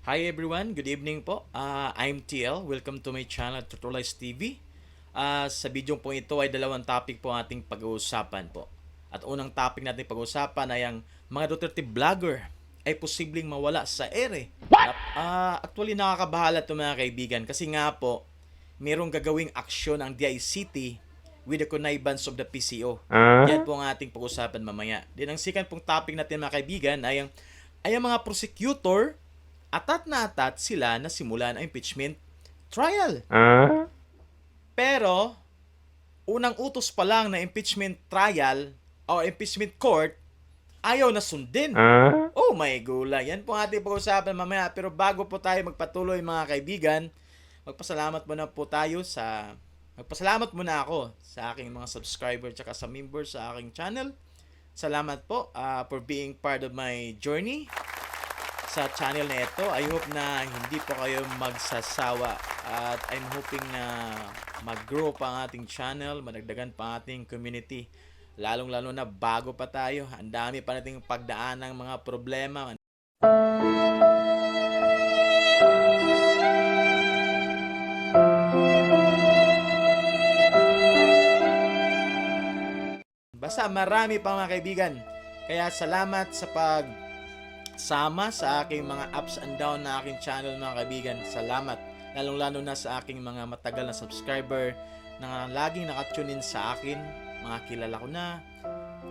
Hi everyone, good evening po. I'm TL. Welcome to my channel Tutorials TV. Sa video po ito ay dalawang topic po ating pag-uusapan po. At unang topic natin pag-uusapan ay ang mga Duterte vlogger ay posibleng mawala sa ere. Actually nakakabahala ito mga kaibigan kasi nga po mayroong gagawing aksyon ang DICT with the connivance of the PCO. Yan po ang ating pag-usapan mamaya. Din ang second pong topic natin mga kaibigan ay ang mga prosecutor atat na atat sila na simulan ang impeachment trial. Pero, unang utos pa lang na impeachment trial o impeachment court, ayaw na sundin. Oh my gula. Yan po ang ating pag-usapan mamaya. Pero bago po tayo magpatuloy mga kaibigan, magpasalamat muna ako sa aking mga subscriber tsaka sa member sa aking channel. Salamat po for being part of my journey sa channel na ito. I hope na hindi po kayo magsasawa at I'm hoping na mag-grow pa ang ating channel, madagdagan pa ang ating community. Lalong-lalo na bago pa tayo, ang dami pa nating pagdaan ng mga problema. Basta marami pa mga kaibigan. Kaya salamat sa sama sa aking mga ups and down na aking channel mga kaibigan. Salamat. Lalong-lalo na sa aking mga matagal na subscriber na laging nakatunin sa akin. Mga kilala ko na,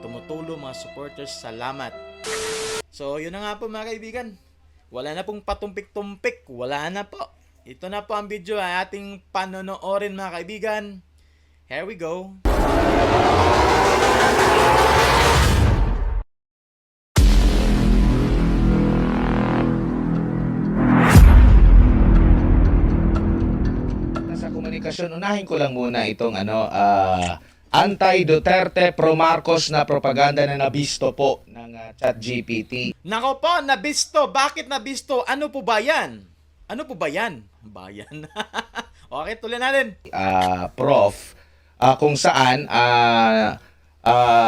tumutulong, mga supporters. Salamat. So, yun na nga po mga kaibigan. Wala na pong patumpik-tumpik. Wala na po. Ito na po ang video ay ating panonoorin mga kaibigan. Here we go. Unahin ko lang muna itong anti-Duterte pro-Marcos na propaganda na nabisto po ng ChatGPT. Nako po, nabisto. Bakit nabisto? Ano po ba yan? Ano po ba yan? Bayan. Okay, tuloy natin. Prof, kung saan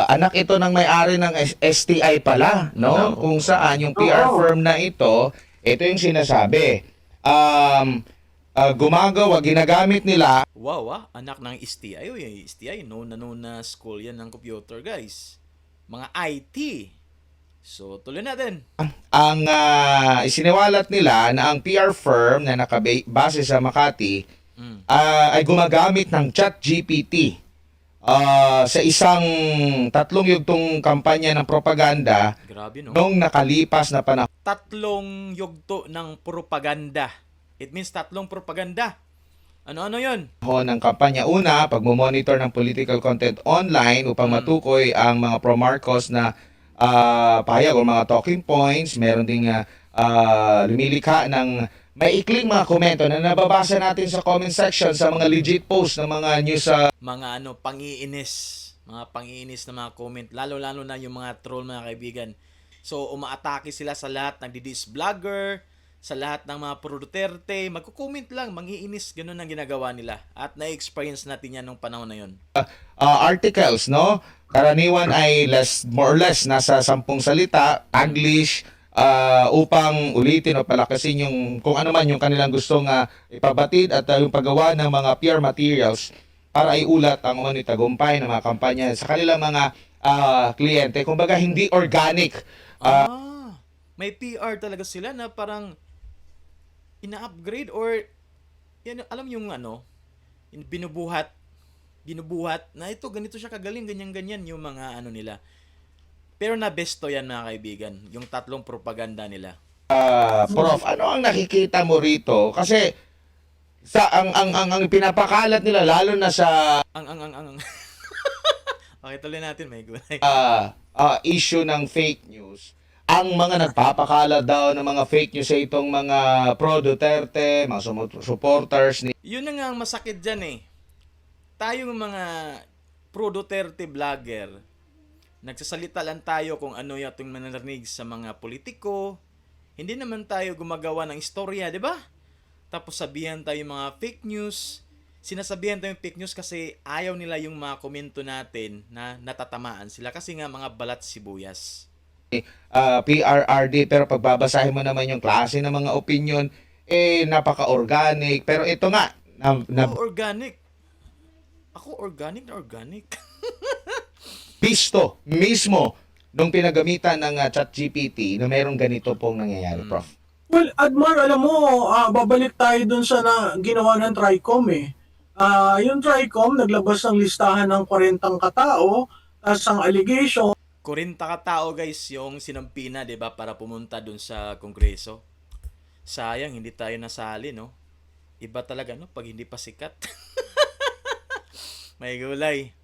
anak ito ng may-ari ng STI pala, no? Kung saan yung PR firm na ito yung sinasabi. Ginagamit nila. Wow, anak ng STI. Uy, STI, known na school yan ng computer, guys. Mga IT. So, tuloy natin. Ang isiniwalat nila na ang PR firm na nakabase sa Makati ay gumagamit ng ChatGPT sa isang tatlong yugtong kampanya ng propaganda. Grabe, no? Noong nakalipas na panahon. Tatlong yugto ng propaganda. It means tatlong propaganda. Ano-ano yun? Ng kampanya. Una, pagmomonitor ng political content online upang matukoy ang mga pro-Marcos na pahayag o mga talking points. Meron ding lumilikha ng maikling mga komento na nababasa natin sa comment section sa mga legit posts ng mga news. Mga pangiinis. Mga pangiinis na mga comment. Lalo-lalo na yung mga troll mga kaibigan. So, umaatake sila sa lahat ng didis vlogger, sa lahat ng mga pro-Duterte, magko-comment lang, mangiinis, ganun ang ginagawa nila. At na-experience natin yan nung panahon na yun. Articles, no? Karaniwan ay more or less nasa 10 salita, Taglish, upang ulitin o palakasin yung kung ano man yung kanilang gustong ipabatid at yung paggawa ng mga PR materials para iulat ang tagumpay ng mga kampanya sa kanilang mga kliyente. Kumbaga, hindi organic. May PR talaga sila na parang ina-upgrade or yan, alam yung binubuhat na ito, ganito siya kagaling, ganyan-ganyan yung mga nila. Pero nabesto yan mga kaibigan, yung tatlong propaganda nila. Prof, ano ang nakikita mo rito? Kasi sa ang pinapakalat nila lalo na sa Okay, tuloy natin, may gulay. Issue ng fake news. Ang mga nagpapakalat daw ng mga fake news sa itong mga pro-Duterte, mga supporters ni. Yun na nga ang masakit dyan eh. Tayong mga pro-Duterte vlogger, nagsasalita lang tayo kung ano yung ating manarinig sa mga politiko. Hindi naman tayo gumagawa ng istorya, di ba? Tapos sabihan tayo mga fake news. Sinasabihan tayo yung fake news kasi ayaw nila yung mga komento natin na natatamaan sila kasi nga mga balat sibuyas. PRRD, pero pagbabasahin mo naman yung klase ng mga opinion, napaka-organic. Pero ito nga, Oh, organic. Ako, organic na organic. nabisto mismo nung pinagamitan ng ChatGPT na merong ganito pong nangyayari, Prof. Well, Admar, alam mo, babalik tayo dun sa ginawa ng TRICOM eh. Yung TRICOM, naglabas ng listahan ng 40 katao, tapos ang allegation, 40 katao guys yung sinampina, 'di ba, para pumunta dun sa kongreso. Sayang hindi tayo nasali, no? Iba talaga, no, pag hindi pa sikat. May gulay.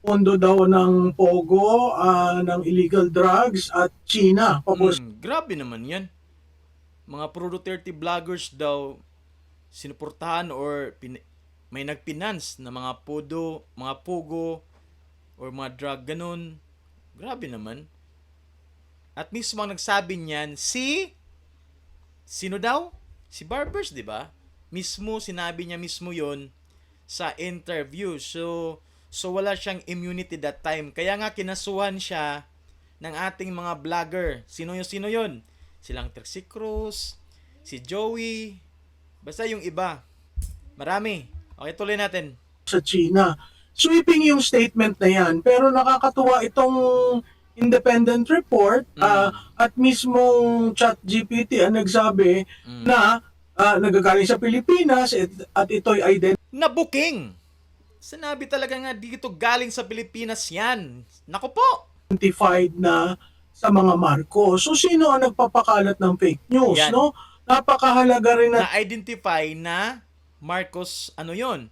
pondo daw ng Pogo, ng illegal drugs at China. Grabe naman 'yan. Mga pro Duterte vloggers daw sinuportahan or may nagpinance na mga podo, mga pogo or mga drug ganun. Grabe naman. At mismo ang nagsabi niyan sino daw? Si Barbers, 'di ba? Mismo sinabi niya mismo 'yon sa interview. So wala siyang immunity that time. Kaya nga kinasuhan siya ng ating mga vlogger. Sino yun? Silang Trixie Cruz, si Joey, basta yung iba. Marami. Okay, tuloy natin. Sa China. Sweeping yung statement na yan, pero nakakatuwa itong independent report at mismong ChatGPT ang nagsabi na nagagaling sa Pilipinas at ito'y Nabuking! Sinabi talaga nga dito galing sa Pilipinas yan. Naku po! identified na sa mga Marcos. So sino ang nagpapakalat ng fake news, Yan. no? Napakahalaga rin na Na-identify na Marcos ano yon.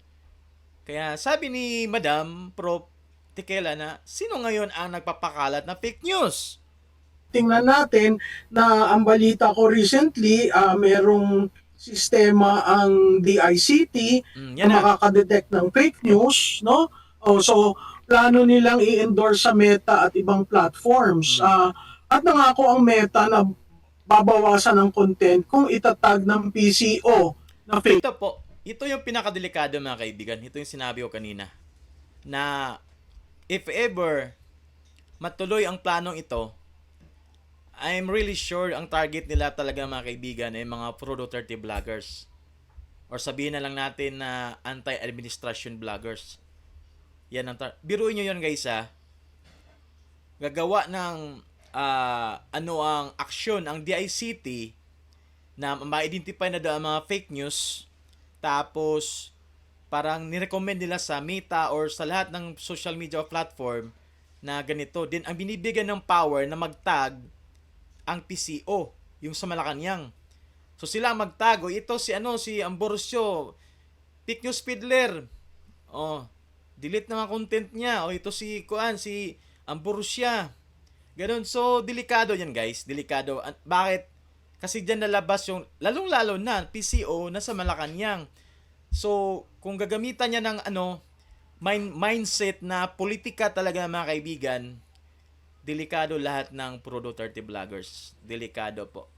Kaya sabi ni Madam Prof. Tikela na sino ngayon ang nagpapakalat na fake news? tingnan natin na ang balita ko recently, merong sistema ang DICT Yan na na. makakadetect ng fake news, no? So plano nilang i-endorse sa Meta at ibang platforms. At nangako ang Meta na babawasan ng content kung itatag ng PCO na fake Ito po, ito yung pinakadelikado mga kaibigan. Ito yung sinabi ko kanina. Na if ever matuloy ang planong ito, I'm really sure ang target nila talaga mga kaibigan ay mga pro-Duterte vloggers. Or sabihin na lang natin na anti-administration vloggers. Yan ang biruin nyo yun guys ha. Gagawa ng ano ang aksyon ang DICT na ma-identify na daw ang mga fake news, tapos parang nirecommend nila sa Meta or sa lahat ng social media platform na ganito. Din ang binibigyan ng power na mag-tag ang PCO, yung sa Malacanang. So sila ang mag-tag, ito si Amborosio, fake news peddler. Delete na mga content niya. Ito si Amborosio. Ganun. So delikado yan guys, delikado. Bakit? Kasi diyan nalabas yung lalong-lalo na PCO na sa Malacanang. So kung gagamitan niya ng mindset na politika talaga mga kaibigan, delikado lahat ng pro-Duterte vloggers. Delikado po.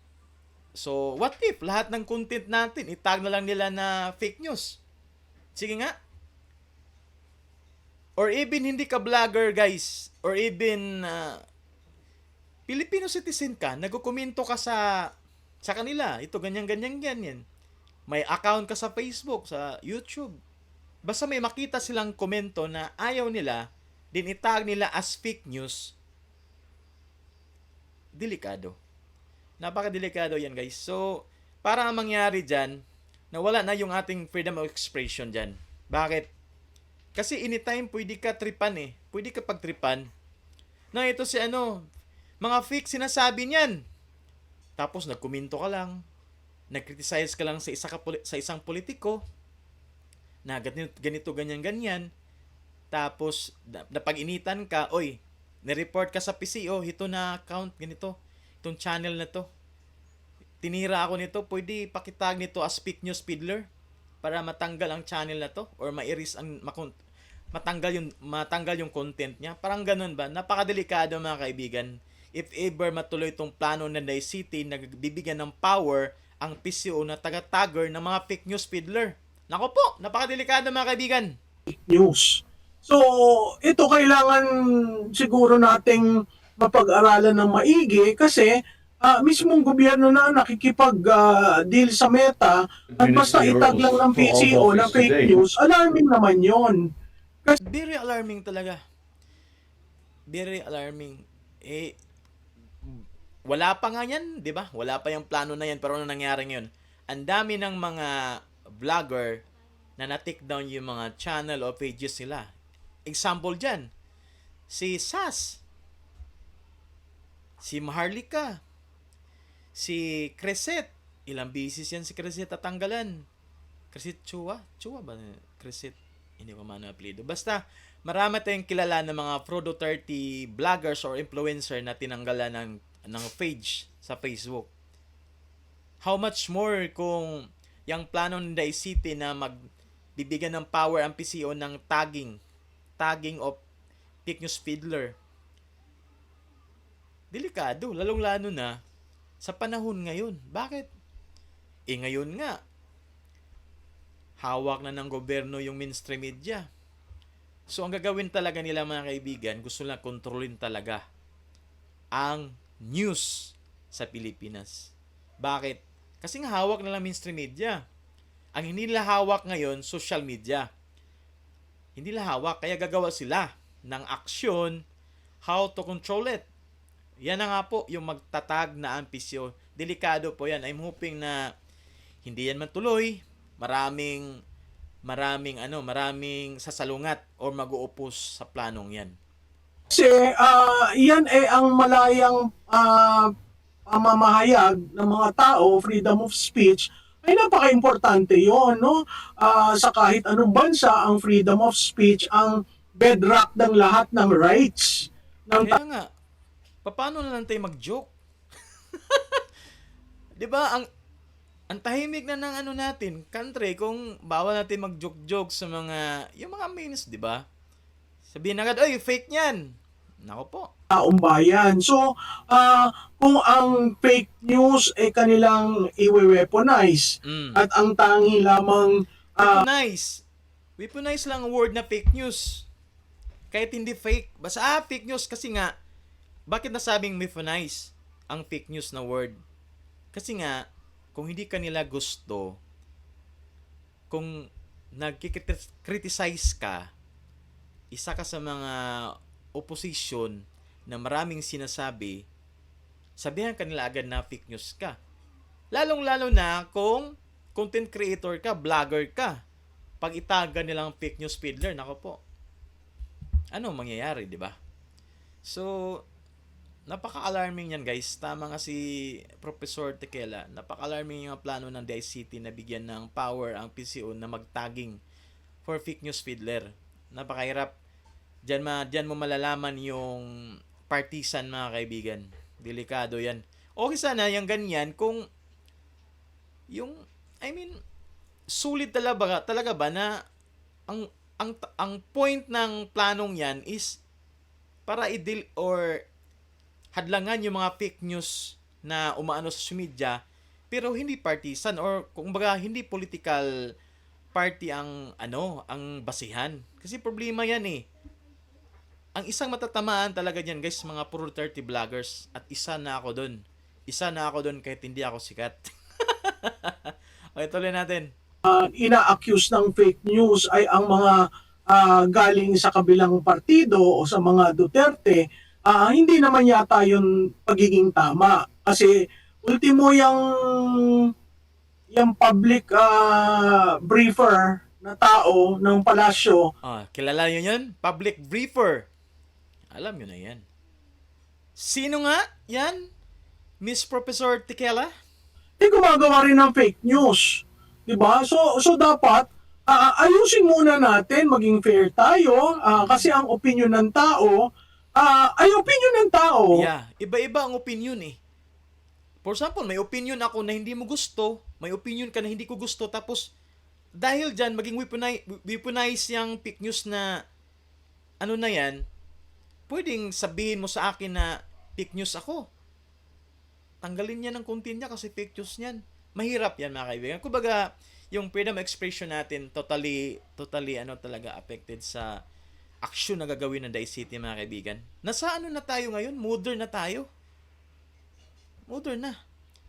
So, what if lahat ng content natin, itag na lang nila na fake news? Sige nga. Or even hindi ka vlogger, guys. Or even Filipino citizen ka, nagkukomento ka sa kanila. Ito, ganyan. May account ka sa Facebook, sa YouTube. Basta may makita silang komento na ayaw nila, din itag nila as fake news, delikado. Napakadelikado yan guys. So, para ang mangyari dyan, nawala na yung ating freedom of expression dyan. Bakit? Kasi anytime pwede ka tripan eh. Pwede ka pagtripan. Na ito si mga fake sinasabi niyan. Tapos nagkomento ka lang. Nag-criticize ka lang sa isang politiko. Na ganito, ganyan. Tapos napag-initan ka, oy, nireport ka sa PCO, ito na account, ganito. Itong channel na to. Tinira ako nito, pwede pakitag nito as fake news peddler para matanggal ang channel na to or ma-erase matanggal yung content niya. Parang ganun ba? Napakadelikado mga kaibigan. If ever matuloy itong plano ng DICT na bibigyan ng power ang PCO na taga-tagger ng mga fake news peddler. Nako po, napakadelikado mga kaibigan. news. So, ito kailangan siguro nating mapag-aralan ng maigi kasi mismong gobyerno na nakikipag-deal sa Meta at basta itag lang ng PCO na fake news, alarming naman yon. Very alarming talaga. Very alarming. Eh, wala pa nga yan, di ba? Wala pa yung plano na yan, pero ano nangyari ngayon? Ang dami ng mga vlogger na na-take down yung mga channel o pages nila. Example dyan, si Sas, si Maharlika, si Cresset. Ilang bisis yan si Cresset tatanggalan. Cresset Chua? Chua ba? Cresset? Hindi ko man apelido. Basta, marami tayong kilala ng mga Pro Duterte vloggers or influencer na tinanggalan ng page sa Facebook. How much more kung yung plano ng City na magbibigyan ng power ang PCO ng tagging of fake news peddler. Delikado, lalong-lalo na sa panahon ngayon. Bakit? Ngayon nga, hawak na ng gobyerno yung mainstream media. So, ang gagawin talaga nila mga kaibigan, gusto lang kontrolin talaga ang news sa Pilipinas. Bakit? Kasi nga hawak na lang mainstream media. Ang hindi nila hawak ngayon, social media. Hindi nila hawak, kaya gagawa sila ng aksyon how to control it. Yan na nga po yung magtatag na ang PCO. Delikado po yan. I'm hoping na hindi yan matuloy. Maraming sasalungat or mag-uupos sa planong yan. Kasi yan ang malayang pamamahayag ng mga tao, freedom of speech, ay napaka-importante yon, no? Sa kahit anong bansa, ang freedom of speech ang bedrock ng lahat ng rights ng Kaya nga, paano na lang tayo mag-joke? 'Di ba? Ang tahimik na ng natin, country, kung bawal natin mag-joke-joke sa yung mga memes, 'di ba? Sabihin agad, "Oy, fake 'yan." Nako po. taong bayan. So, kung ang fake news ay kanilang i-weaponize at ang tangi lamang Weaponize. Weaponize lang ang word na fake news. Kahit hindi fake. Basta fake news kasi nga, bakit nasabing weaponize ang fake news na word? Kasi nga, kung hindi kanila gusto, kung nag-criticize ka, isa ka sa mga opposition na maraming sinasabi, sabihan kanila agad na fake news ka. Lalong-lalo na kung content creator ka, vlogger ka. Pag itaga nilang fake news peddler, nako po. Ano mangyayari, di ba? So, napaka-alarming yan, guys. Tama nga si Professor Tequela. Napaka-alarming yung plano ng DICT na bigyan ng power ang PCO na mag-tagging for fake news peddler. Napakahirap. Diyan mo malalaman yung partisan, mga kaibigan. Delikado yan. Okay sana yung ganyan kung sulit talaga ba na ang point ng planong yan is para i-deal or hadlangan yung mga fake news na umaano sa media, pero hindi partisan or kumbaga hindi political party ang basihan. Kasi problema yan eh. Ang isang matatamaan talaga diyan, guys, mga Pro Duterte vloggers, at isa na ako doon kahit hindi ako sikat. Okay, tuloy natin. ina-accuse ng fake news ay ang mga galing sa kabilang partido o sa mga Duterte, hindi naman yata yun pagiging tama. Kasi ultimo yung public briefer na tao ng palasyo, Kilala nyo yun? Public briefer. Alam nyo na yan. Sino nga yan? Miss Professor Tequela? gumagawa rin ng fake news. 'Di ba? So dapat ayusin muna natin, maging fair tayo, kasi ang opinion ng tao ay opinion ng tao. Yeah, iba-iba ang opinion eh. For example, may opinion ako na hindi mo gusto, may opinion ka na hindi ko gusto, tapos dahil dyan, maging weaponize yung fake news na na yan, pwedeng sabihin mo sa akin na fake news ako. Tanggalin niya ng content niya kasi fake news niyan. Mahirap yan, mga kaibigan. Kumbaga, yung freedom of expression natin totally talaga affected sa aksyon na gagawin ng Dice City, mga kaibigan. Nasa ano na tayo ngayon? Modern na tayo. Modern na.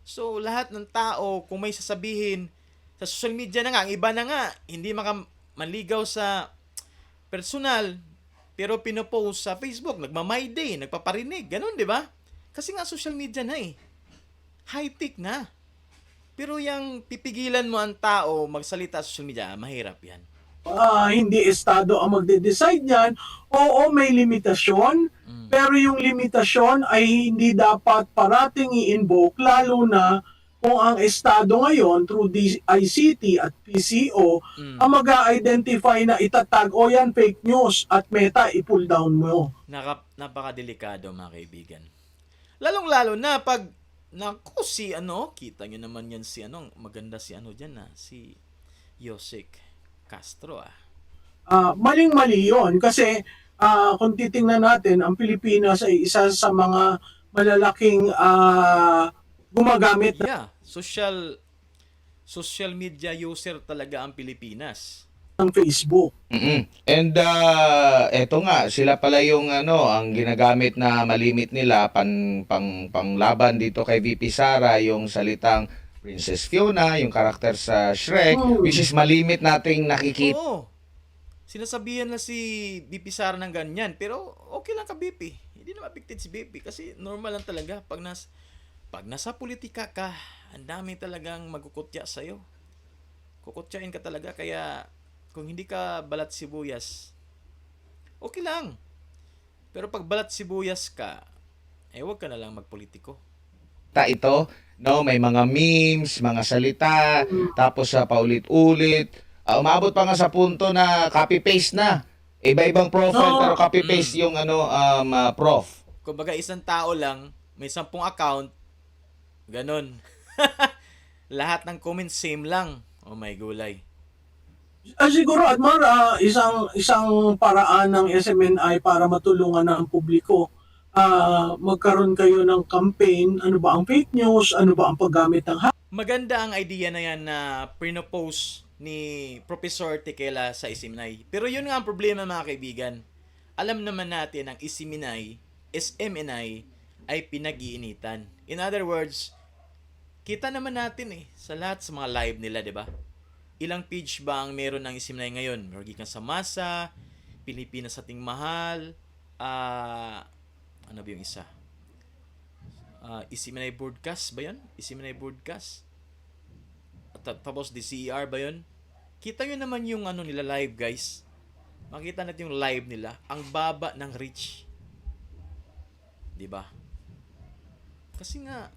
So, lahat ng tao, kung may sasabihin, sa social media na nga, ang iba na nga, hindi manligaw sa personal, pero pinopost sa Facebook, nagma-my day, nagpaparinig, ganun, di ba? Kasi nga social media na eh. High-tech na. Pero yung pipigilan mo ang tao magsalita sa social media, mahirap yan. Hindi estado ang magde-decide niyan. Oo, may limitasyon, pero yung limitasyon ay hindi dapat parating i-invoke, lalo na kung ang estado ngayon through DICT at PCO ang mag-identify na itatag o yan fake news at Meta i-pull down mo. Napakadelikado, mga kaibigan. Lalong-lalo na pag kita nyo naman yan si maganda si dyan si Yosek Castro Maling-mali yun kasi kung titingnan natin, ang Pilipinas ay isa sa mga malalaking gumagamit Yeah, social media user talaga ang Pilipinas. ng Facebook. And eto nga, sila pala yung ang ginagamit na malimit nila panglaban dito kay VP Sara, yung salitang Princess Fiona, yung karakter sa Shrek, which is malimit nating nakikita. Oo. Sinasabihan na si BP Sara ng ganyan, pero okay lang ka BP. Hindi na mapiktit si BP kasi normal lang talaga pag nasa politika ka, ang dami talagang magkukutya sa'yo. Kukutyain ka talaga, kaya kung hindi ka balat sibuyas, okay lang. Pero pag balat sibuyas ka, huwag ka na lang magpolitiko. Ito, no, may mga memes, mga salita, tapos sa paulit-ulit. Umabot pa nga sa punto na copy-paste na. Iba-ibang profile pero copy-paste yung prof. Kumbaga isang tao lang, may 10 account, ganon. Lahat ng comments same lang. Oh my gulay. Siguro, Admar, isang paraan ng SMNI para matulungan ng publiko, magkaroon kayo ng campaign, ano ba ang fake news, ano ba ang paggamit ng Maganda ang idea na yan na pinopost ni Professor Tequela sa Isiminay. Pero yun nga ang problema, mga kaibigan. Alam naman natin ang Isiminay, SMNI, ay pinag-iinitan. In other words, kita naman natin sa lahat sa mga live nila, di ba? Ilang page ba ang meron ng Isiminay ngayon? Mergikan sa Masa, Pilipinas ating mahal, ano ba yung isa? Isiminay Broadcast ba yun? Isiminay Broadcast? Tapos DCER ba yun? Kita nyo naman yung nila live, guys. Makita natin yung live nila. Ang baba ng reach. Diba? Kasi nga,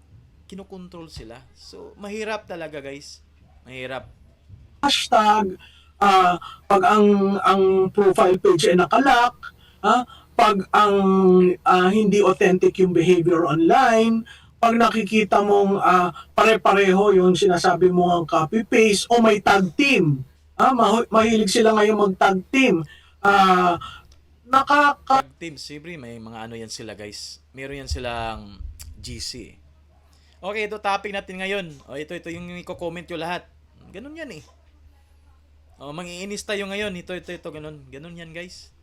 kinokontrol sila. So, mahirap talaga, guys. Mahirap. hashtag, pag ang profile page ay nakalock, pag ang hindi authentic yung behavior online, pag nakikita mong pare-pareho yung sinasabi mo ang copy-paste o may tag team. Mahilig sila ngayon mag-tag team. Tag team, siyempre may mga yan sila, guys. Meron yan silang GC. Okay, ito topic natin ngayon. Ito yung i-comment yung lahat. Ganun yan mangiinis tayo ngayon. Ito, ganun. Ganun yan, guys.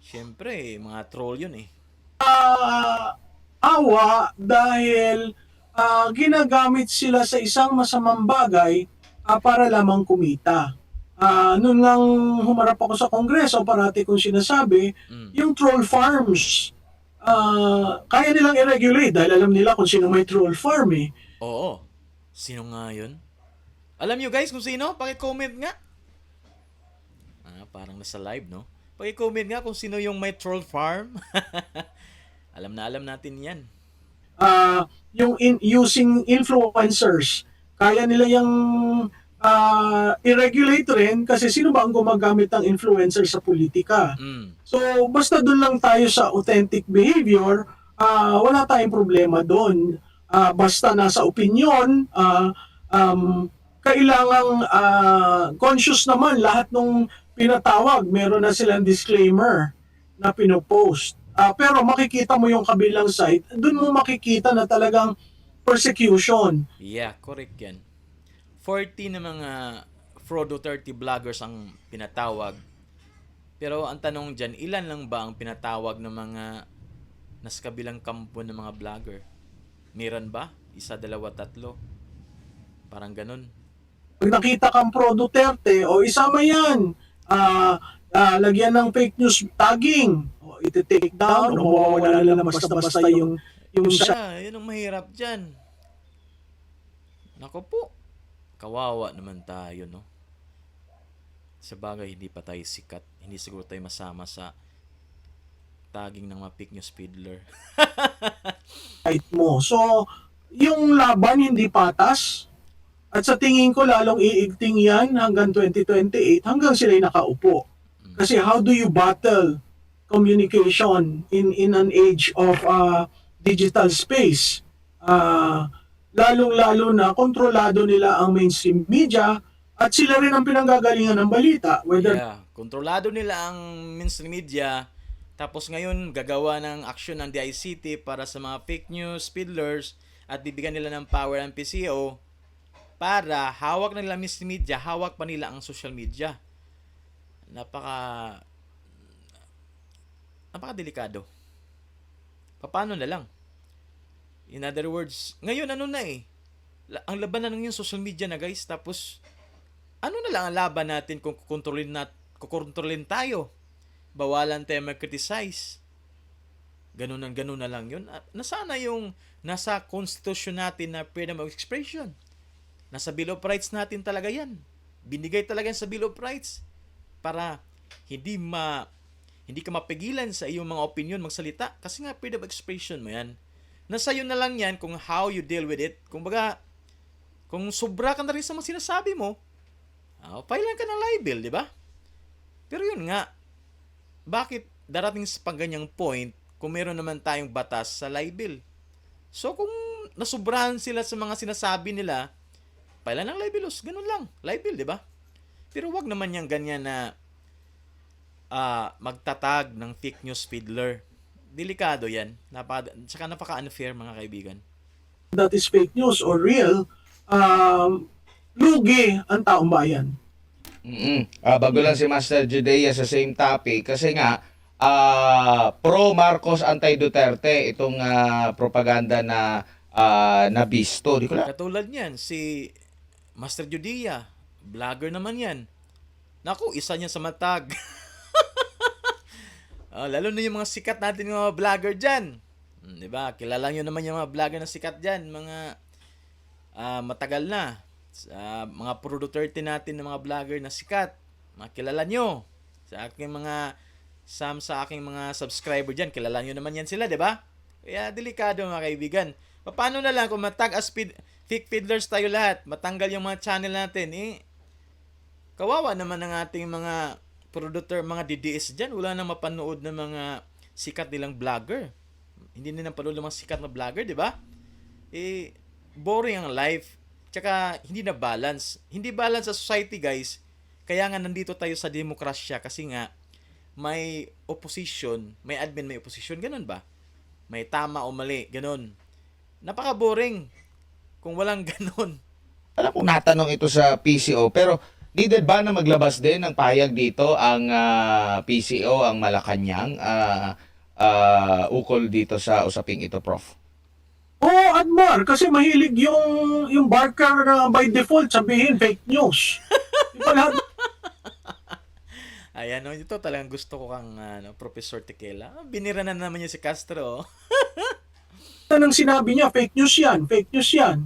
Siyempre, mga troll yun Awa dahil ginagamit sila sa isang masamang bagay para lamang kumita. Noon lang humarap ako sa Kongreso, parati kong sinasabi, yung troll farms, kaya nilang i-regulate dahil alam nila kung sino may troll farm Oo. Sino nga yun? Alam nyo, guys, kung sino? Paki-comment nga. Parang nasa live, no? Paki-comment nga kung sino yung may troll farm. Alam natin yan. Yung using influencers, kaya nila yung i-regulate rin kasi sino ba ang gumagamit ng influencer sa politika. So, basta doon lang tayo sa authentic behavior, wala tayong problema doon. Basta nasa opinion, kailangang conscious naman lahat nung pinatawag, meron na silang disclaimer na pinopost. Pero makikita mo yung kabilang site, doon mo makikita na talagang persecution. Yeah, correct yan. 40 na mga Frodo 30 vloggers ang pinatawag. Pero ang tanong dyan, ilan lang ba ang pinatawag ng mga nasa kabilang kampo ng mga vlogger? Meron ba? Isa, dalawa, tatlo? Parang ganun. Pag nakita kang pro Duterte, o isama yan. Lagyan ng fake news tagging. O iti-take down, o mawawala na lang basta-basta yung Siya, yun ang mahirap dyan. Nako po, kawawa naman tayo, no? Sa bagay, hindi pa tayo sikat. Hindi siguro tayo masama sa tagging ng mga fake news peddler. site mo. So, yung laban hindi patas. At sa tingin ko, lalong iigting yan hanggang 2028, hanggang sila'y nakaupo. Kasi how do you battle communication in an age of digital space? Lalong-lalo na kontrolado nila ang mainstream media at sila rin ang pinanggagalingan ng balita. Whether Yeah, kontrolado nila ang mainstream media. Tapos ngayon, gagawa ng aksyon ng DICT para sa mga fake news peddlers at bibigyan nila ng power ang PCO para hawak na nila mainstream media, hawak pa nila ang social media. Napaka-delikado. Paano na lang? In other words, ngayon ano na eh. Ang laban na ng yung social media na guys. Tapos, ano na lang ang laban natin kung kukontrolin tayo? Bawalan tayo mag-criticize. Ganun na lang yun. Nasana yung nasa constitution natin na freedom of expression. Nasa Bill of Rights natin talaga yan. Binigay talaga yan sa Bill of Rights para hindi ka mapigilan sa iyong mga opinion magsalita kasi nga freedom of expression mo yan. Nasa iyo na lang yan kung how you deal with it. Kung sobra ka na rin sa mga sinasabi mo, filean ka ng libel, di ba? Pero yun nga, bakit darating sa ganyang point kung meron naman tayong batas sa libel? So kung nasubrahan sila sa mga sinasabi nila, filean ng libelous, ganun lang, libel, di ba? Pero wag naman yung ganyan na magtatag ng fake news peddler. Delikado yan. Tsaka napaka-unfair, mga kaibigan. that is fake news or real, lugi ang taong bayan. Bago lang si Master Judea sa same topic kasi nga pro Marcos anti-Duterte itong propaganda na nabisto. Di ko lang. Katulad niyan, si Master Judea, vlogger naman yan. Naku, isa niya sa matag. Lalo na yung mga sikat natin yung mga vlogger dyan. Diba? Kilala nyo naman yung mga vlogger na sikat dyan. Mga matagal na. Mga Pro Duterte natin ng mga vlogger na sikat. Makilala nyo. Sa aking mga subscriber dyan, kilala nyo naman yan sila, diba? Kaya delikado mga kaibigan. Paano na lang kung matag as fake peddlers tayo lahat, matanggal yung mga channel natin, kawawa naman ng ating mga producer, mga DDS dyan. Wala nang mapanood ng mga sikat nilang vlogger. Hindi nila panood ng mga sikat na vlogger, di ba? Boring ang life. Tsaka, hindi na balance. Hindi balance sa society, guys. Kaya nga, nandito tayo sa demokrasya kasi nga, may opposition, may admin, may opposition. Ganun ba? May tama o mali. Ganun. Napaka-boring kung walang ganun. Alam kong natanong ito sa PCO pero needed ba na maglabas din ng pahayag dito ang PCO, ang Malacanang ukol dito sa usaping ito, Prof? Oo, Admar, kasi mahilig yung barker na by default sabihin fake news. Di ba lahat Ayan, ito talagang gusto ko kang Professor Tequila. Binira na naman niya si Castro. ng sinabi niya, fake news yan, fake news yan.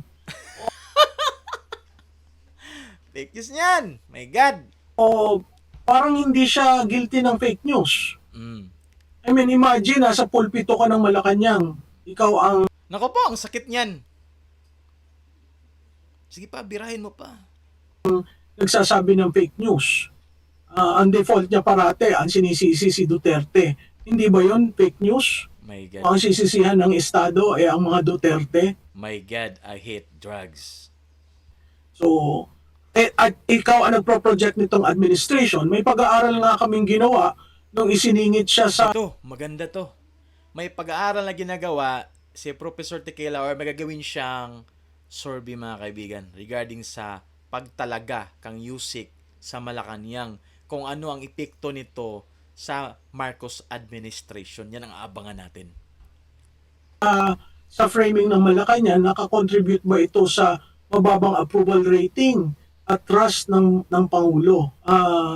Fake news niyan! My God! O parang hindi siya guilty ng fake news. I mean, imagine, nasa pulpito ka ng Malacanang. Ikaw ang Nako po, ang sakit niyan. Sige pa, birahin mo pa. nagsasabi ng fake news. Ang default niya parate, ang sinisisi si Duterte. Hindi ba yon fake news? My God. Ang sisisihan ng Estado ay ang mga Duterte. My God, I hate drugs. So, at ikaw ang nagpo-project nitong administration, may pag-aaral nga kaming ginawa nung isiningit siya sa Ito, maganda to. May pag-aaral na ginagawa si Professor Tequila or magagawin siyang survey mga kaibigan regarding sa pagtalaga kang Yusik sa Malacanang. Kung ano ang epekto nito sa Marcos administration. Yan ang aabangan natin. Sa framing ng Malacanang, nakakontribute ba ito sa mababang approval rating at trust ng Pangulo?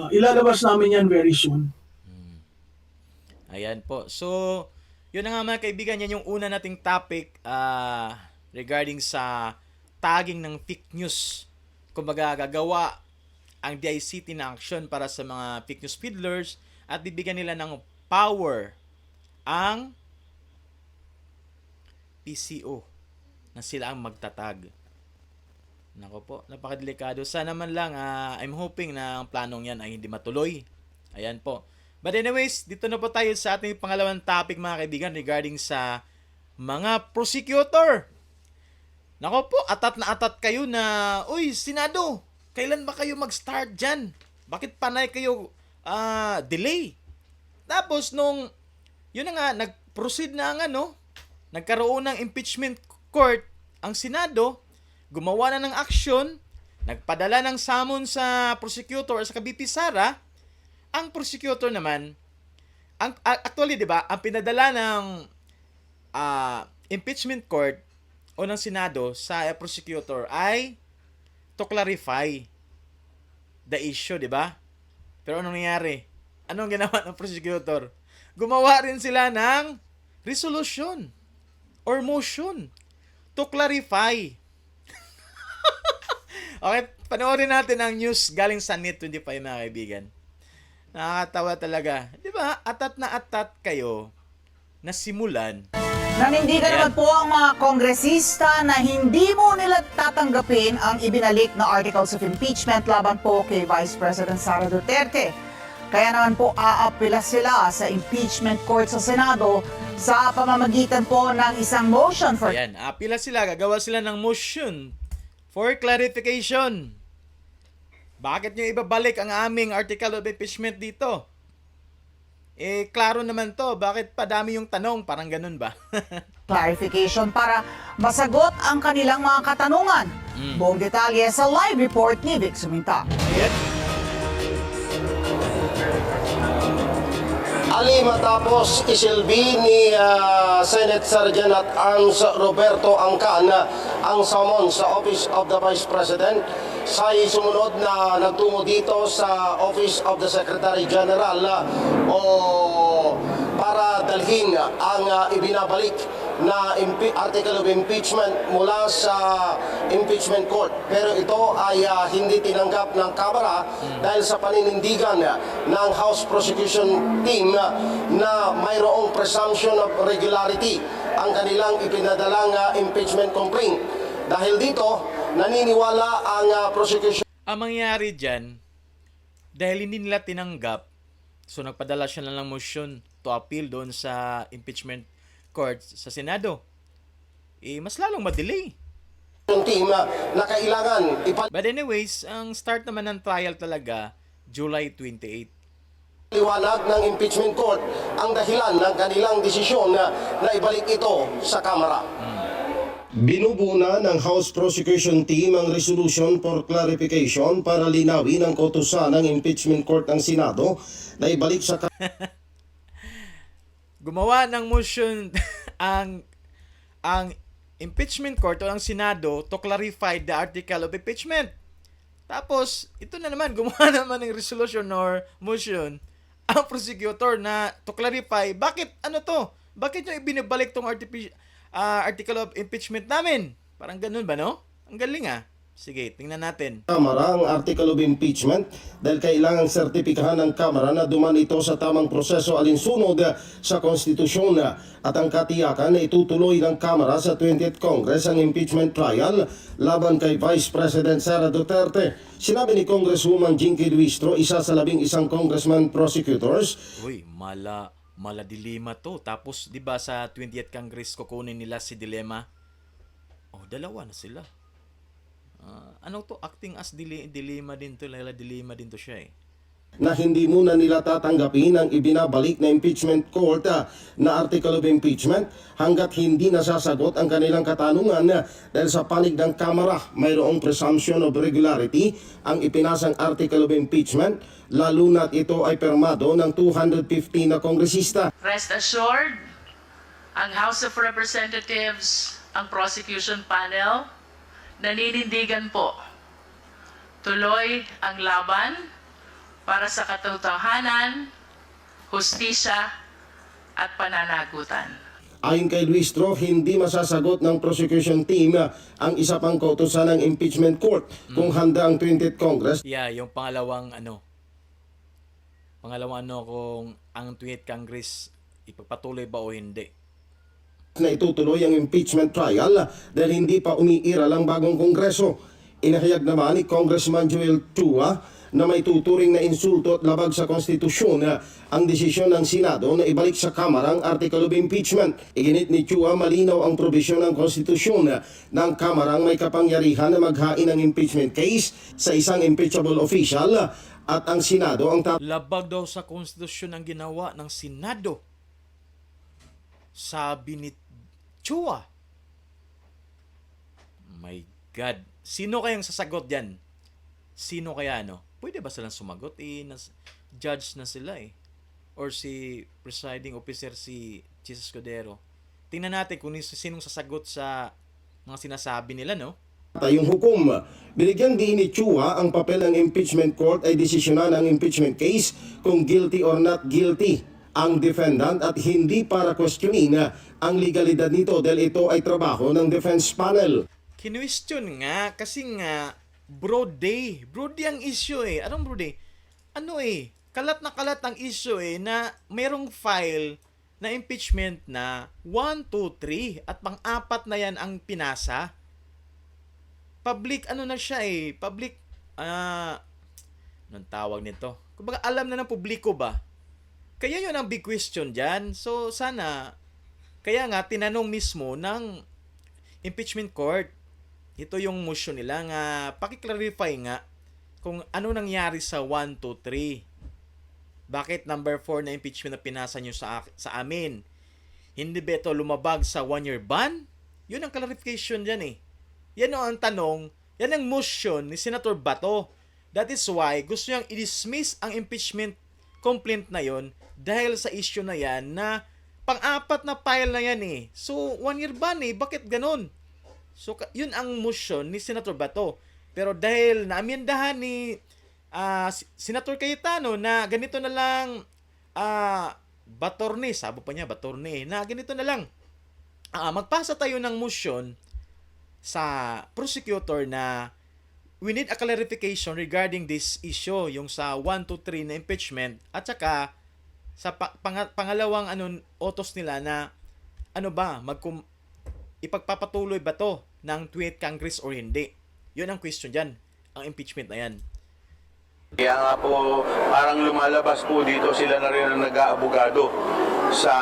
Ilalabas namin yan very soon. Ayan po. So, yun na nga mga kaibigan, yan yung una nating topic regarding sa tagging ng fake news. Kumbaga, gagawa ang DICT na action para sa mga fake news peddlers at bibigyan nila ng power ang PCO na sila ang magtatag. Nako po, napakadelikado. Sana man lang, I'm hoping na ang planong yan ay hindi matuloy. Ayan po. But anyways, dito na po tayo sa ating pangalawang topic mga kaibigan regarding sa mga prosecutor. Nako po, atat na atat kayo na, uy, Senado, kailan ba kayo mag-start dyan? Bakit panay kayo delay? Tapos nung, yun na nga, nag-proceed na ang nagkaroon ng impeachment court ang Senado, gumawa na ng action, nagpadala ng summon sa prosecutor sa BP Sara. Ang prosecutor naman, actually, di ba, ang pinadala ng impeachment court o ng Senado sa prosecutor ay to clarify the issue, di ba? Pero anong nangyari? Anong ginawa ng prosecutor? Gumawa rin sila ng resolution or motion to clarify. Okay, panoorin natin ang news galing sa Net25 mga kaibigan. Nakakatawa talaga. Di ba? Atat na atat kayo na simulan. Nanindigan naman po ang mga kongresista na hindi mo nila tatanggapin ang ibinalik na articles of impeachment laban po kay Vice President Sara Duterte. Kaya naman po aapela sila sa impeachment court sa Senado sa pamamagitan po ng isang motion for... Ayan, apila sila. Gagawa sila ng motion for clarification. Bakit nyo ibabalik ang aming article of impeachment dito? Eh, klaro naman to. Bakit padami yung tanong? Parang ganun ba? clarification para masagot ang kanilang mga katanungan. Buong detalye sa live report ni Vic Suminta. Ali matapos isilbi ni Senate Sergeant at Arms Roberto Angcan ang summon sa Office of the Vice President, sa'y sumunod na nagtungo dito sa Office of the Secretary General para dalhin ang ibinabalik na article of impeachment mula sa impeachment court. Pero ito ay hindi tinanggap ng Kamara dahil sa paninindigan ng House Prosecution Team na mayroong presumption of regularity ang kanilang ipinadalang impeachment complaint. Dahil dito, naniniwala ang prosecution. Ang mangyayari dyan, dahil hindi nila tinanggap, so nagpadala siya lang ng motion to appeal doon sa impeachment court sa Senado. Eh, mas lalong madelay. Team na kailangan But anyways, ang start naman ng trial talaga, July 28. ipaliwanag ng impeachment court ang dahilan ng kanilang desisyon na ibalik ito sa Kamara. Binubuo na ng House Prosecution Team ang resolution for clarification para linawin ang kautusan ng impeachment court ng Senado na ibalik sa Gumawa ng motion ang impeachment court o ang Senado to clarify the article of impeachment. Tapos, ito na naman, gumawa naman ng resolution or motion ang prosecutor na to clarify, bakit Bakit nyo ibinabalik tong article of impeachment namin? Parang ganun ba, no? Ang galing Sige, tingnan natin. Kamara ang article of impeachment dahil kailangan sertipikahan ng Kamara na duman ito sa tamang proseso alinsunod sa konstitusyon at ang katiyakan na itutuloy ng Kamara sa 20th Congress ang impeachment trial laban kay Vice President Sara Duterte. Sinabi ni Congresswoman Jinky Luistro, isa sa 11 congressman prosecutors. Uy, mala dilema to. Tapos, di ba sa 20th Congress kukunin nila si Dilema? Oh, dalawa na sila. Acting as dilema din to, Laila, dilema din to siya na hindi muna nila tatanggapin ang ibinabalik na impeachment court na article of impeachment hanggat hindi nasasagot ang kanilang katanungan dahil sa panig ng Kamara mayroong presumption of regularity ang ipinasang article of impeachment lalo na't ito ay permado ng 250 na kongresista. Rest assured, ang House of Representatives, ang prosecution panel, naninindigan po. Tuloy ang laban para sa katotohanan, hustisya at pananagutan. Ayon kay Luis Tro, hindi masasagot ng prosecution team ang isa pang kautusan ng impeachment court kung handa ang 20th Congress Yeah, yung pangalawang kung ang 20th Congress ipagpatuloy ba o hindi. na itutuloy ang impeachment trial dahil hindi pa umiiral ang bagong kongreso. Inahayag naman ni Congressman Joel Chua na may tuturing na insulto at labag sa konstitusyon ang desisyon ng Senado na ibalik sa Kamara ang article of impeachment. Iginit ni Chua malinaw ang probisyon ng konstitusyon ng Kamara ang may kapangyarihan na maghain ng impeachment case sa isang impeachable official at ang Senado ang Labag daw sa konstitusyon ang ginawa ng Senado. Sabi ni Chua. My God. Sino kayang sasagot dyan? Sino kaya, Pwede ba silang sumagot? Judge na sila eh. Or si presiding officer si Jesus Cordero. Tingnan natin kung sinong sasagot sa mga sinasabi nila, tayong hukom. Binigyang diin ni Chua ang papel ng impeachment court ay desisyonan ang impeachment case kung guilty or not guilty ang defendant at hindi para questionin ang legalidad nito dahil ito ay trabaho ng defense panel. Kinwestiyon nga kasi nga broad day ang issue eh. Anong broad day? Kalat na kalat ang issue na mayroong file na impeachment na 1, 2, 3 at pang-apat na yan ang pinasa. Public na siya public anong tawag nito? Kumbaga alam na ng publiko ba? Kaya yun ang big question dyan. So sana kaya nga tinanong mismo ng impeachment court. Ito yung motion nila nga paki-clarify nga kung ano nangyari sa 1, 2, 3. Bakit number 4 na impeachment na pinasa nyo sa amin? Hindi ba ito lumabag sa 1-year ban? Yun ang clarification dyan Yan ang tanong, yan ang motion ni Senator Bato. That is why gusto niyang i-dismiss ang impeachment complaint na yon dahil sa issue na yan na pang-apat na file na yan So 1-year ban bakit ganun? So, yun ang motion ni Senator Bato. Pero dahil naamyendahan ni Senator Cayetano na ganito na lang Batorne, sabo pa niya, Batorne, na ganito na lang. Magpasa tayo ng motion sa prosecutor na we need a clarification regarding this issue, yung sa 1, 2, 3 na impeachment at saka sa pangalawang utos nila na ipagpapatuloy ba to ng 20th Congress or hindi? Yun ang question dyan, ang impeachment na yan. Kaya nga po, parang lumalabas po dito sila na rin ang nag-aabogado sa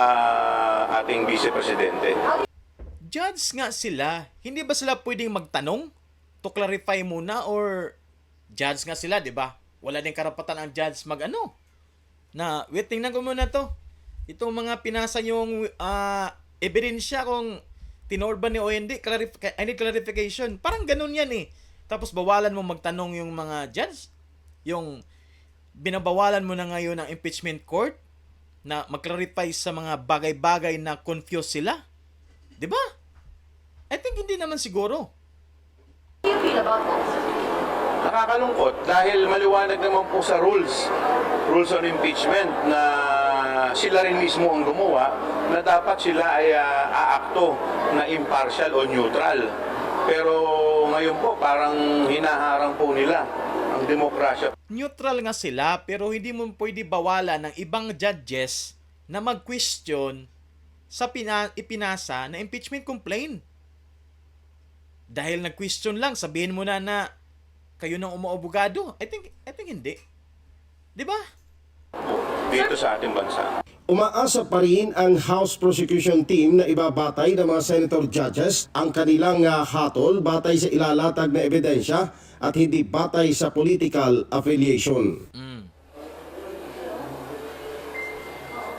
ating Vice Presidente. Judge nga sila, hindi ba sila pwedeng magtanong to clarify muna or judge nga sila, di ba? Wala din karapatan ang judge na wait, tingnan ko muna to. Itong mga pinasa yung ebidensya kung tinorban ni o hindi, I need clarification. Parang ganun yan Tapos bawalan mo magtanong yung mga judge. Yung binabawalan mo na ngayon ng impeachment court na mag-clarify sa mga bagay-bagay na confused sila. 'Di ba? I think hindi naman siguro. Nakakalungkot dahil maliwanag naman po sa rules on impeachment na sila rin mismo ang gumawa na dapat sila ay aakto na impartial o neutral. Pero ngayon po parang hinaharang po nila ang demokrasya. Neutral nga sila pero hindi mo pwede bawalan ng ibang judges na mag-question sa ipinasa na impeachment complaint. Dahil nag-question lang, sabihin mo na kayo nang umuabogado. I think hindi. 'Di ba? Dito sa ating bansa. Umaasa pa rin ang House Prosecution Team na ibabatay ng mga Senator Judges ang kanilang hatol batay sa ilalatag na ebidensya at hindi batay sa political affiliation.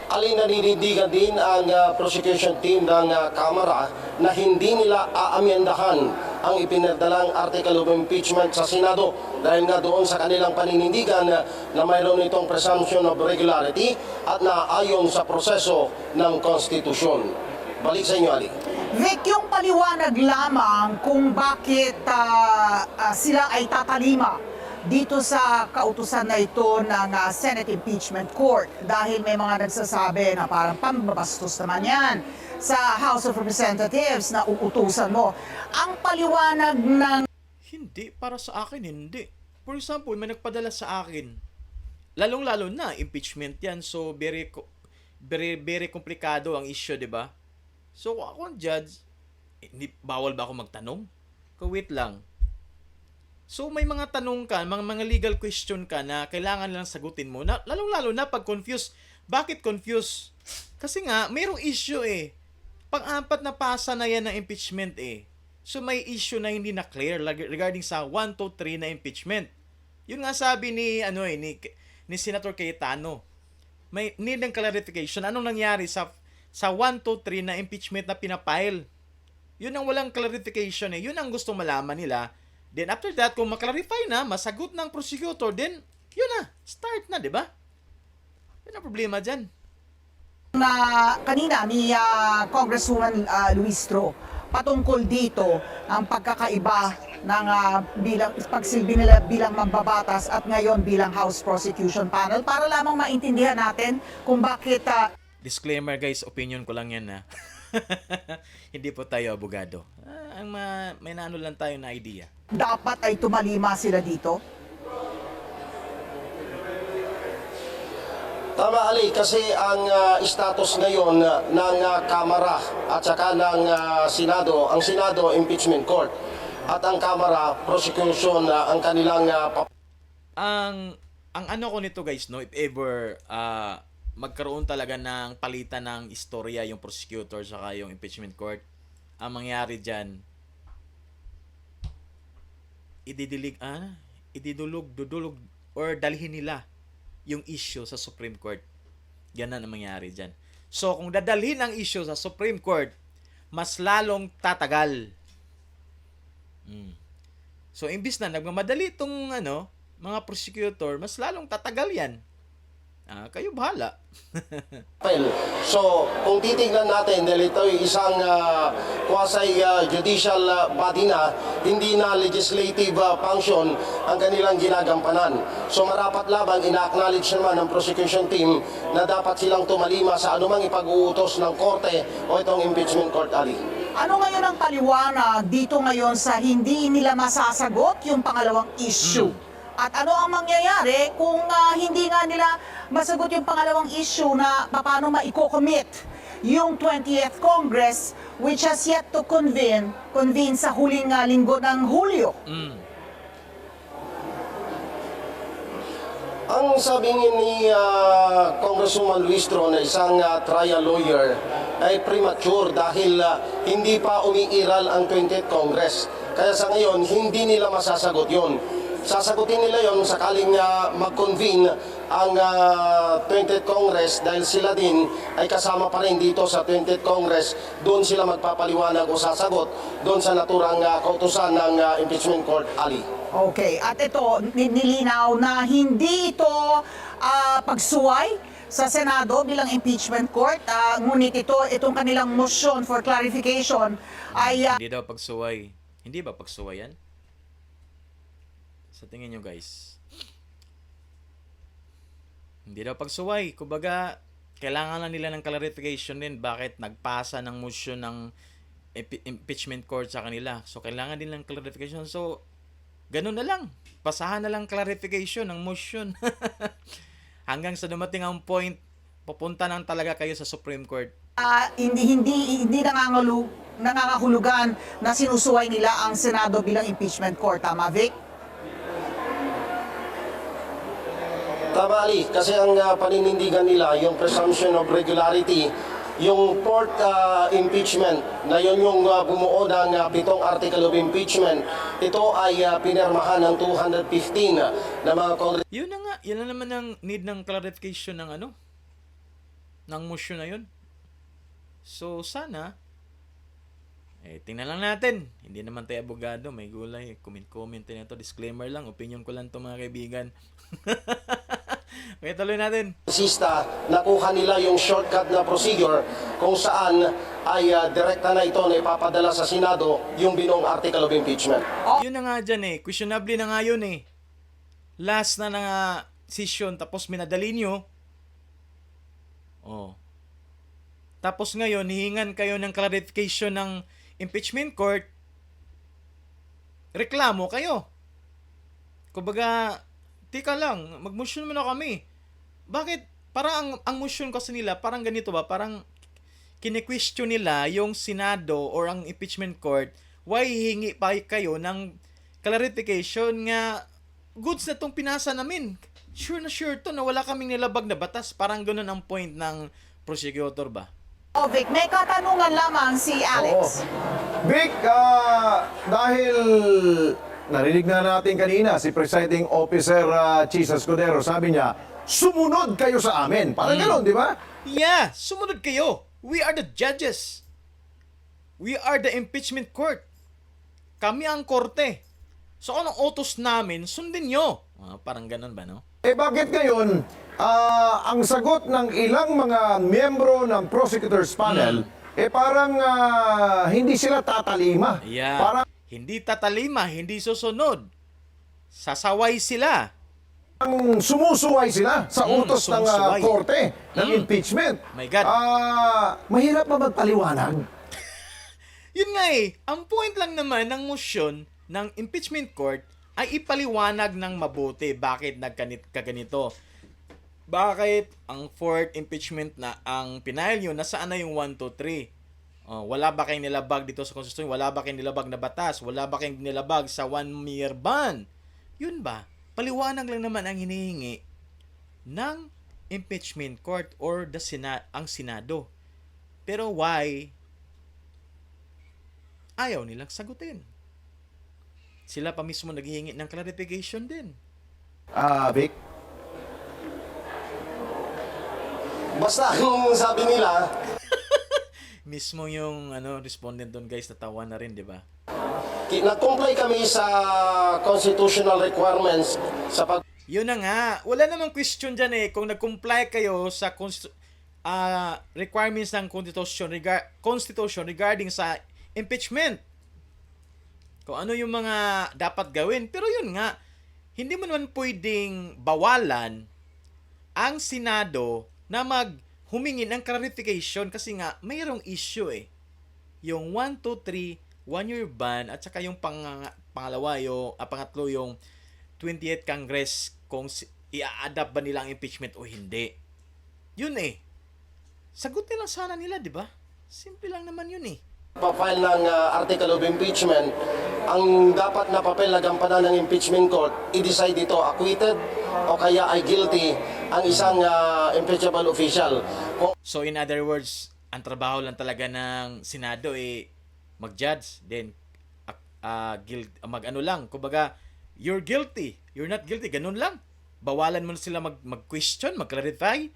Ali, naninindigan din ang prosecution team ng Kamara na hindi nila aamyendahan ang ipinadalang article of impeachment sa Senado dahil nga doon sa kanilang paninindigan na mayroon itong presumption of regularity at naayon sa proseso ng konstitusyon. Balik sa inyo, Ali. Vic, yung paliwanag lamang kung bakit sila ay tatalima dito sa kautusan na ito ng Senate Impeachment Court dahil may mga nagsasabi na parang pambabastos naman yan sa House of Representatives na uutusan mo. Ang paliwanag ng Hindi, para sa akin, hindi. For example, may nagpadala sa akin. Lalong-lalo na, impeachment yan. So, very komplikado ang issue, di ba? So, ako ang judge, bawal ba ako magtanong? Wait lang. So, may mga tanong ka, mga legal question ka na kailangan lang sagutin mo. Lalong-lalo na pag confused. Bakit confused? Kasi nga, mayroong issue eh. Pang-apat na pasa na yan ng impeachment eh. So, may issue na hindi na clear regarding sa 1, 2, 3 na impeachment. Yun nga sabi ni Senator Cayetano. May need ng clarification. Anong nangyari sa 1, 2, 3 na impeachment na pinapile? Yun ang walang clarification eh. Yun ang gustong malaman nila. Then after that, kung maklarify na, masagot ng prosecutor, then yun na, start na, di ba? Yun ang problema dyan. na kanina ni Congresswoman Luistro patungkol dito ang pagkakaiba ng bilang pagsilbi nila bilang mambabatas at ngayon bilang House Prosecution Panel para lamang maintindihan natin kung bakit Disclaimer guys, opinion ko lang yan ha. Hindi po tayo abogado. May naano lang tayo na idea. dapat ay tumalima sila dito. Tama, Ali, kasi ang status ngayon ng Kamara at saka ng Senado, ang Senado Impeachment Court at ang Kamara Prosecution ang kanilang Ang ano ko nito guys, no, if ever magkaroon talaga ng palitan ng istorya yung prosecutor saka yung impeachment court, ang mangyari diyan dudulog or dalhin nila yung issue sa Supreme Court. Ganun ang mangyari diyan. So kung dadalhin ang issue sa Supreme Court, mas lalong tatagal. So imbis na nagmamadali itong mga prosecutor, mas lalong tatagal yan. Kayo bahala. So, kung titingnan natin, dahil ito ay isang quasi-judicial body na, hindi na legislative function ang kanilang ginagampanan. So, marapat lamang ina-acknowledge naman ng prosecution team na dapat silang tumalima sa anumang ipag-uutos ng korte o itong impeachment court, Ali. Ano ngayon ang paliwanag dito ngayon sa hindi nila masasagot yung pangalawang issue? At ano ang mangyayari kung hindi nga nila masagot yung pangalawang issue na paano maiko-commit yung 20th Congress which has yet to convene sa huling linggo ng Hulyo? Ang sabi ni Congresswoman Luistro na isang trial lawyer ay premature dahil hindi pa umiiral ang 20th Congress. Kaya sa ngayon, hindi nila masasagot yon. Sasagutin nila yon sakaling mag-convene ang 20th Congress dahil sila din ay kasama pa rin dito sa 20th Congress. Doon sila magpapaliwanag o sasagot doon sa naturang kautusan ng impeachment court, Ali. Okay, at ito, nilinaw na hindi ito pagsuway sa Senado bilang impeachment court, ngunit itong kanilang motion for clarification ay Hindi daw pagsuway. Hindi ba pagsuway yan? Sa tingin nyo guys. Hindi daw pagsuway. Kumbaga, kailangan lang nila ng clarification din bakit nagpasa ng motion ng impeachment court sa kanila. So, kailangan din ng clarification. So, ganun na lang. Pasahan na lang clarification ng motion. Hanggang sa dumating ang point, pupunta nang talaga kayo sa Supreme Court. hindi nangangahulugan na sinusuway nila ang Senado bilang impeachment court. Tama, Vic? Tama, Ali, kasi ang paninindigan nila, yung presumption of regularity, yung fourth impeachment, na yun yung bumuo ng 7 article of impeachment, ito ay pinirmahan ng 215 na mga Congress. Yun na nga. Yan na naman ang need ng clarification ng ng motion na yun. So, sana, tingnan lang natin. Hindi naman tayo abogado, may gulay. Comment na ito. Disclaimer lang, opinion ko lang to mga kaibigan. Okay, tuloy natin. Kongresista, nakuha nila yung shortcut na procedure kung saan ay direkta na ito na ipapadala sa Senado yung binong article of impeachment. Yun na nga dyan questionable na nga yun Last na nga session, tapos minadali nyo. Oh. Tapos ngayon, hihingan kayo ng clarification ng impeachment court. Reklamo kayo. Kumbaga, tika lang, mag-motion muna kami. Bakit? Parang ang motion kasi nila, parang ganito ba? Parang kine-question nila yung Senado or ang impeachment court, why hihingi pa kayo ng clarification nga goods na tong pinasa namin. Sure to na wala kaming nilabag na batas. Parang ganun ang point ng prosecutor ba? Vic, may katanungan lamang si Alex. Vic, dahil narinig na natin kanina si Presiding Officer Chis Escudero, sabi niya, sumunod kayo sa amin. Parang gano'n, di ba? Yeah, sumunod kayo. We are the judges. We are the impeachment court. Kami ang korte. So, anong utos namin, sundin nyo. Parang ganun ba, no? Bakit ngayon, ang sagot ng ilang mga miyembro ng prosecutors panel, parang hindi sila tatalima. Yeah. Parang Hindi tatalima, hindi susunod. Sasaway sila. sumusuway sila sa utos ng sumusuway. korte ng impeachment. My God. Mahirap ba magpaliwanag? Yun nga ang point lang naman ng motion ng impeachment court ay ipaliwanag ng mabuti bakit kaganito. Bakit ang fourth impeachment na ang pinail nyo, nasaan na yung 1, 2, 3? Wala ba kayong nilabag dito sa Constitution? Wala ba kayong nilabag na batas? Wala ba kayong nilabag sa 1-year ban? Yun ba? Paliwanag lang naman ang hinihingi ng impeachment court or ang Senado. Pero why? Ayaw nilang sagutin. Sila pa mismo naghihingi ng clarification din. Vic? Basta ang sabi nila, Mismo yung respondent doon guys, natawa na rin, di ba? nag-comply kami sa constitutional requirements sa pag Yun na nga, wala namang question dyan kung nag-comply kayo sa requirements ng constitution regarding sa impeachment. Kung ano yung mga dapat gawin. Pero yun nga, hindi mo naman pwedeng bawalan ang Senado na humingi ng clarification kasi nga mayroong issue Yung 1, 2, 3, 1-year ban at saka yung pangatlo yung 28th Congress kung i-adapt ba nila ang impeachment o hindi. Yun sagutin lang sana nila, di ba? Simple lang naman yun pa-file ng article of impeachment, ang dapat na papel na gampanan ng impeachment court, i-decide ito acquitted o kaya ay guilty ang isang impeachable official. So in other words, ang trabaho lang talaga ng Senado mag-judge, then lang, kumbaga you're guilty, you're not guilty, ganun lang. Bawalan mo na sila mag-question, mag-clarify,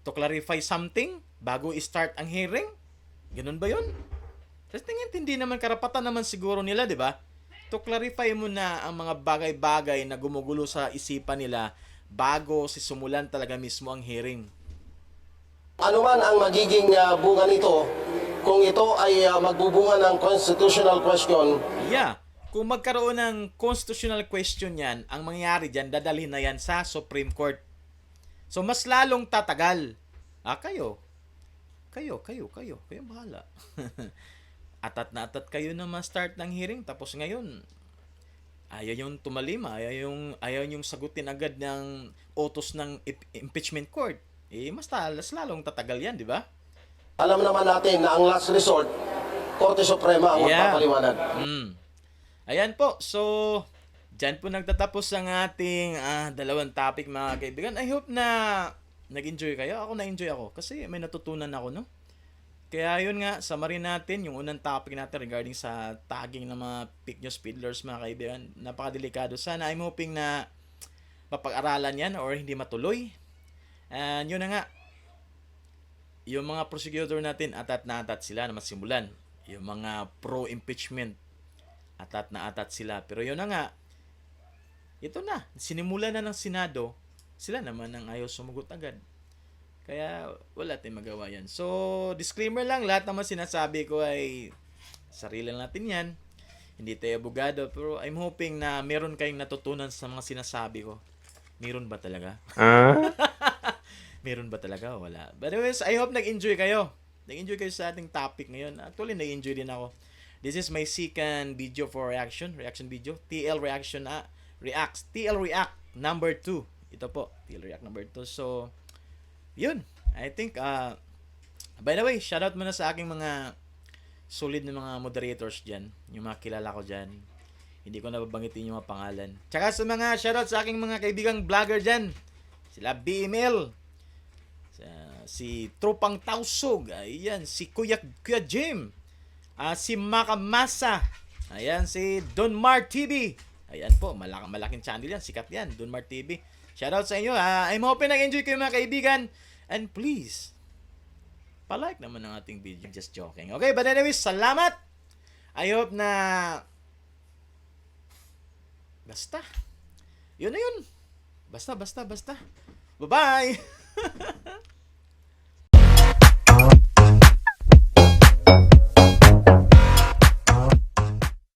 to clarify something bago i-start ang hearing. Ganun ba yun? Kasi hindi naman karapatan naman siguro nila, di ba? To clarify mo na ang mga bagay-bagay na gumugulo sa isipan nila bago sumulan talaga mismo ang hearing. Ano man ang magiging bunga nito, kung ito ay magbubunga ng constitutional question, Yeah. Kung magkaroon ng constitutional question yan, ang mangyayari dyan, dadalhin na yan sa Supreme Court. So, mas lalong tatagal. Kayo bahala. Atat kayo na ma-start ng hearing, tapos ngayon, ayaw yung tumalima, ayaw yung sagutin agad ng utos ng impeachment court. Mas lalong tatagal yan, di ba? alam naman natin na ang last resort, Korte Suprema ang magpapaliwanag. Ayan po, so dyan po nagtatapos ang ating dalawang topic mga kaibigan. I hope na nag-enjoy kayo. Ako na-enjoy ako kasi may natutunan ako, no? Kaya yun nga, summary natin yung unang topic natin regarding sa tagging ng mga fake news peddlers mga kaibigan. Napakadelikado. Sana I'm hoping na mapag-aralan yan or hindi matuloy. And yun na nga, yung mga prosecutor natin, atat na atat sila na masimulan. Yung mga pro-impeachment, atat na atat sila. Pero yun na nga, ito na, sinimula na ng Senado, sila naman ang ayaw sumagot agad. Kaya wala tayong magawa yan. So, disclaimer lang, lahat naman sinasabi ko ay sarili lang natin yan. Hindi tayo abogado, pero I'm hoping na meron kayong natutunan sa mga sinasabi ko. Meron ba talaga? Meron ba talaga? Wala. But anyways, I hope nag-enjoy kayo. Nag-enjoy kayo sa ating topic ngayon. Actually, nag-enjoy din ako. This is my second video for reaction video. TL Reaction Reacts. TL React number 2. Ito po, TL React number 2. So, yun. I think, by the way, shoutout muna sa aking mga solid na mga moderators dyan. Yung mga kilala ko dyan. Hindi ko nababanggitin yung mga pangalan. Tsaka sa mga shoutout sa aking mga kaibigang vlogger dyan. Sila BML. Si Tropang Tausog. Ayan. Si Kuya Jim. Si Makamasa. Ayan. Si Don Mar TV. Ayan po. Malaking channel yan. Sikat yan. Don Mar TV. Shoutout sa inyo. I'm hoping nag-enjoy kayo mga kaibigan. And please, palike naman ang ating video. Just joking. Okay, but anyways, salamat. I hope na basta. Yun na yun. Basta. Bye-bye.